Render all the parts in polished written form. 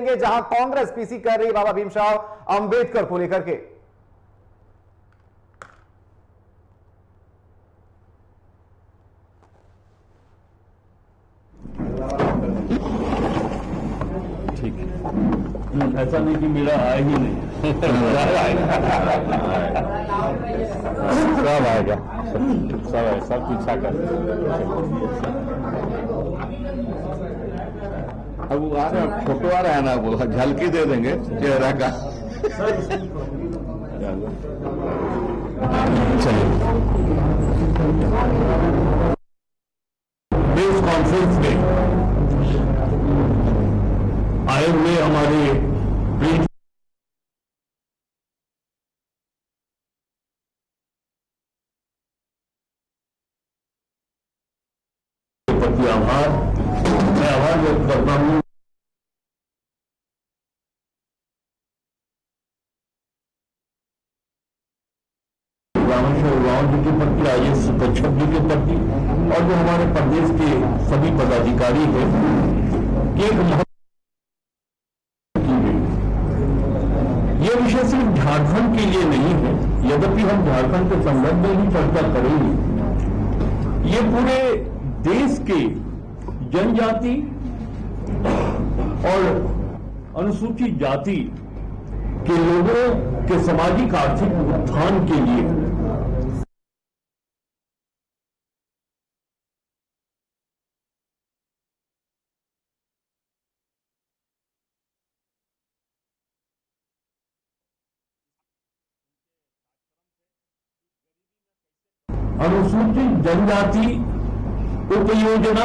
देंगे जहां कांग्रेस पीसी कर रही बाबा भीमराव अंबेडकर को लेकर के। ठीक है, ऐसा नहीं कि मेरा आया ही नहीं। सब आएगा, सब है, सब पीछा कर। अब वो आ रहा है, फोटो आ रहा है ना, वो झलकी दे देंगे चेहरा का। चलिए, प्रेस कॉन्फ्रेंस में आए हुए हमारे प्रिंट प्रति आभार, मैं आभार व्यक्त करता हूं। रामेश्वर उरांव जी के प्रति, IAS कच्छप जी के प्रति और जो हमारे प्रदेश के सभी पदाधिकारी हैं, एक ये विषय सिर्फ झारखंड के लिए नहीं है, यद्यपि हम झारखंड के संदर्भ में ही चर्चा करेंगे। ये पूरे देश के जनजाति और अनुसूचित जाति के लोगों के सामाजिक आर्थिक उत्थान के लिए अनुसूचित जनजाति उपयोजना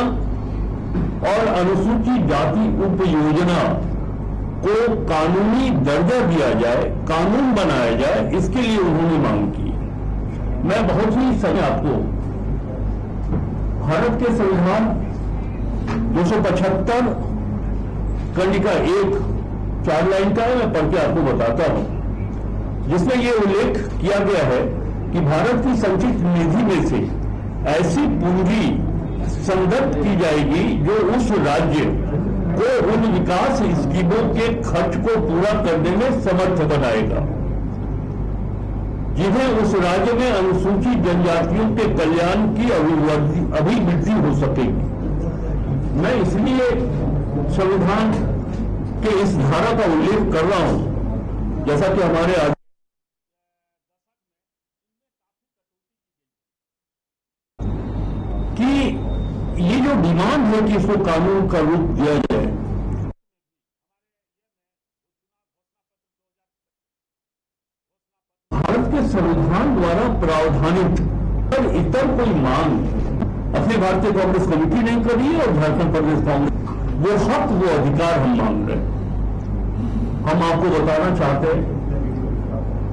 और अनुसूचित जाति उपयोजना को कानूनी दर्जा दिया जाए, कानून बनाया जाए, इसके लिए उन्होंने मांग की। मैं बहुत ही समय आपको भारत के संविधान 275 कंडिका 1 4 लाइन का है, मैं पढ़ के आपको बताता हूं, जिसमें यह उल्लेख किया गया है कि भारत की संचित निधि में से ऐसी पूंजी संदत्त की जाएगी जो उस राज्य को उन विकास स्कीमों के खर्च को पूरा करने में समर्थ बनाएगा जिन्हें उस राज्य में अनुसूचित जनजातियों के कल्याण की अभिवृद्धि हो सकेगी। मैं इसलिए संविधान के इस धारा का उल्लेख कर रहा हूं, जैसा कि हमारे कि ये जो डिमांड है कि इसको कानून का रूप दिया जाए, भारत के संविधान द्वारा प्रावधानित और इतर कोई मांग अखिल भारतीय कांग्रेस कमेटी नहीं कर रही है और झारखंड प्रदेश कांग्रेस वो हक वो अधिकार हम मांग रहे हैं। हम आपको बताना चाहते हैं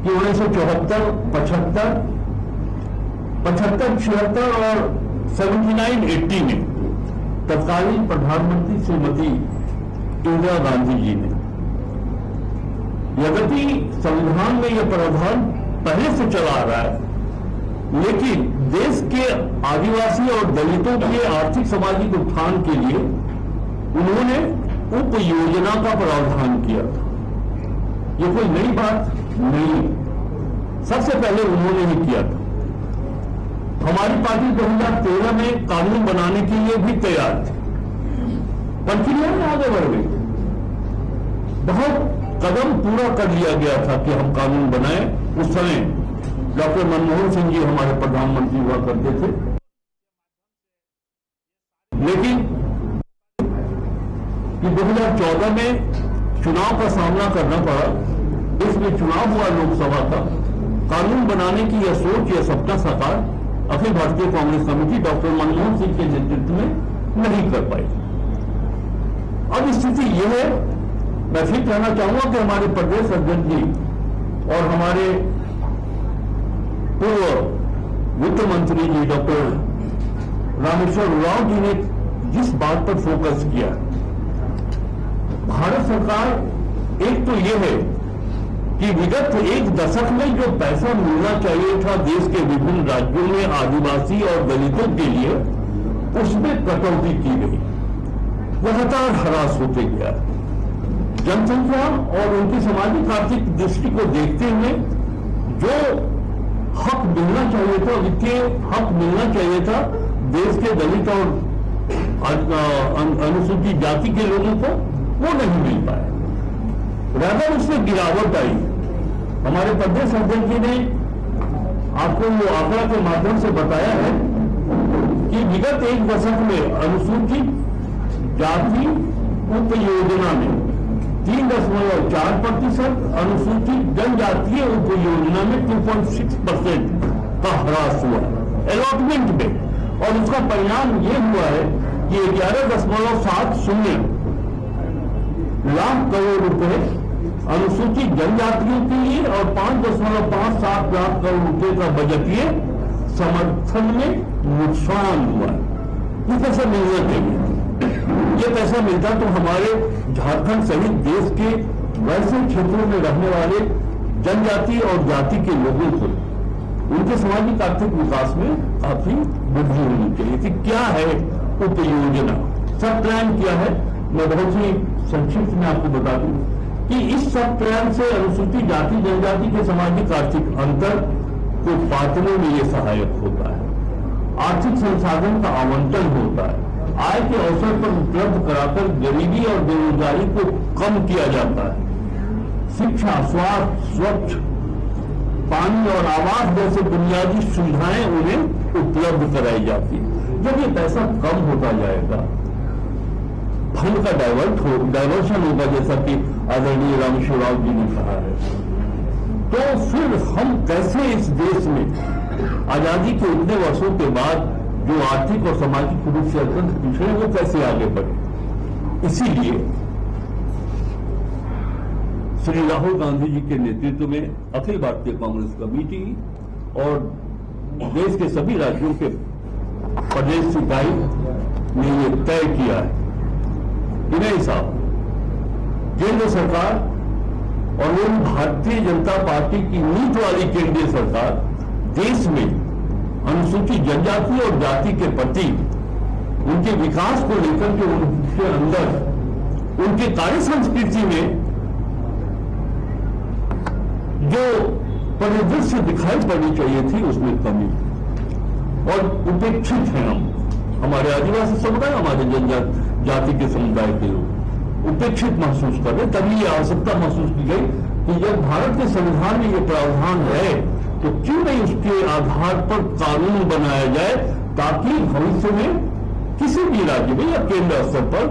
कि 1974, 75, 76 और 79-80 में तत्कालीन प्रधानमंत्री श्रीमती इंदिरा गांधी जी ने, यद्यपि संविधान में यह प्रावधान पहले से चला आ रहा है, लेकिन देश के आदिवासी और दलितों के आर्थिक सामाजिक उत्थान के लिए उन्होंने उप योजना का प्रावधान किया था। यह कोई नई बात नहीं, सबसे पहले उन्होंने ही किया था। हमारी पार्टी 2013 में कानून बनाने के लिए भी तैयार थी, प्रक्रिया में आगे बढ़ गई, बहुत कदम पूरा कर लिया गया था कि हम कानून बनाए। उस समय डॉक्टर मनमोहन सिंह जी हमारे प्रधानमंत्री हुआ करते थे, लेकिन 2014 में चुनाव का सामना करना पड़ा। इसमें चुनाव हुआ लोकसभा का, कानून बनाने की यह सोच, यह सपना साकार अखिल भारतीय कांग्रेस कमेटी डॉक्टर मनमोहन सिंह के नेतृत्व में नहीं कर पाई। अब स्थिति यह है, मैं फिर कहना चाहूंगा कि हमारे प्रदेश अध्यक्ष जी और हमारे पूर्व वित्त मंत्री जी डॉक्टर रामेश्वर उरांव जी ने जिस बात पर फोकस किया, भारत सरकार एक तो यह है कि विगत एक दशक में जो पैसा मिलना चाहिए था देश के विभिन्न राज्यों में आदिवासी और दलितों के लिए, उसमें कटौती की गई, लगातार हरास होते गया। जनसंख्या और उनकी सामाजिक आर्थिक दृष्टि को देखते हुए जो हक मिलना चाहिए था, वित्तीय हक मिलना चाहिए था देश के दलित और अनुसूचित जाति के लोगों को, वो नहीं मिल पाया। रादर उसमें गिरावट आई। हमारे प्रदेश अध्यक्ष जी ने आपको वो आंकड़ा के माध्यम से बताया है कि विगत एक दशक में अनुसूचित जाति उपयोजना में 3.4%, अनुसूचित जनजातीय उपयोजना में 2.6% का ह्रास हुआ अलॉटमेंट में, और उसका परिणाम ये हुआ है कि 11.70 लाख करोड़ रुपए अनुसूचित जनजातियों के लिए और 5.57 लाख करोड़ रुपए का बजटीय समर्थन में नुकसान हुआ है। ये पैसा मिलना चाहिए। ये पैसा मिलता तो हमारे झारखंड सहित देश के वैसे क्षेत्रों में रहने वाले जनजाति और जाति के लोगों को उनके सामाजिक आर्थिक विकास में काफी वृद्धि होनी चाहिए थी। क्या है उपयोजना, सब प्लान किया है। मैं बहुत ही संक्षिप्त में आपको बता दूं कि इस सब प्लान से अनुसूचित जाति जनजाति के सामाजिक आर्थिक अंतर को पाटने में ये सहायक होता है। आर्थिक संसाधन का आवंटन होता है, आय के अवसर पर उपलब्ध कराकर गरीबी और बेरोजगारी को कम किया जाता है। शिक्षा, स्वास्थ्य, स्वच्छ पानी और आवास जैसे बुनियादी सुविधाएं उन्हें उपलब्ध कराई जाती है। जब ये पैसा कम होता जाएगा, फंड का डाइवर्शन होगा, जैसा कि आदरणीय रामेश्वर राव जी ने कहा है, तो फिर हम कैसे इस देश में आजादी के इतने वर्षों के बाद जो आर्थिक और सामाजिक रूप से अत्यंत पिछड़े, वो कैसे आगे बढ़े। इसीलिए श्री राहुल गांधी जी के नेतृत्व में अखिल भारतीय कांग्रेस कमेटी और देश के सभी राज्यों के प्रदेश इकाई ने ये तय किया है कि नहीं साहब, केंद्र सरकार और वो भारतीय जनता पार्टी की नीति वाली केंद्रीय सरकार देश में अनुसूचित जनजाति और जाति के प्रति उनके विकास को लेकर के उनके अंदर उनके कार्य संस्कृति में जो परिदृश्य दिखाई पड़नी चाहिए थी उसमें कमी और उपेक्षित हैं हम। हमारे आदिवासी समुदाय, हमारे जनजाति के समुदाय के लोग उपेक्षित महसूस कर रहे। तभी ये आवश्यकता महसूस की गई कि जब भारत के संविधान में ये प्रावधान है तो क्यों नहीं उसके आधार पर कानून बनाया जाए, ताकि भविष्य में किसी भी राज्य में या केंद्र स्तर पर